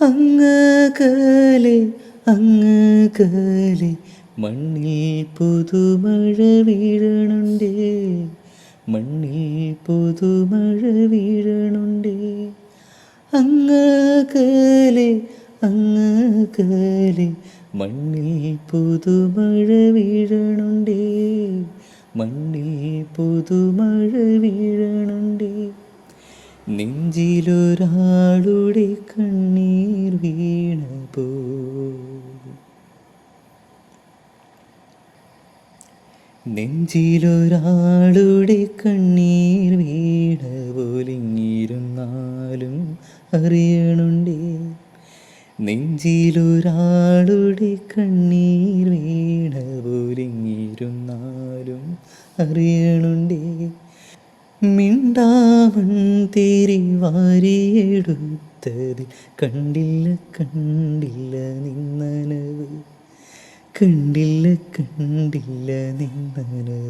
അങ്ങകലെ അങ്ങകലെ മണ്ണിൽ പുതുമഴ വീഴണുണ്ടേ, മണ്ണിൽ പുതുമഴ വീഴണുണ്ടേ. അങ്ങകലെ അങ്ങകലെ മണ്ണിൽ പുതുമഴ വീഴണുണ്ടേ, മണ്ണിൽ പുതുമഴ വീഴണുണ്ടേ. നെഞ്ചിലൊരാളുടെ കണ്ണീർ വീണപോ, നെഞ്ചിലൊരാളുടെ കണ്ണീർ വീണ പോലിങ്ങിരുന്നാലും അറിയണുണ്ടേ, നെഞ്ചിലൊരാളുടെ കണ്ണീർ വീണ പോലിങ്ങിരുന്നാലും അറിയണുണ്ടേ. മിണ്ടാമൺ തിരി വാരിയെടുത്തതിൽ കണ്ടില്ല കണ്ടില്ല നിന്നനവ്, കണ്ടില്ല കണ്ടില്ല നിന്നനവ്.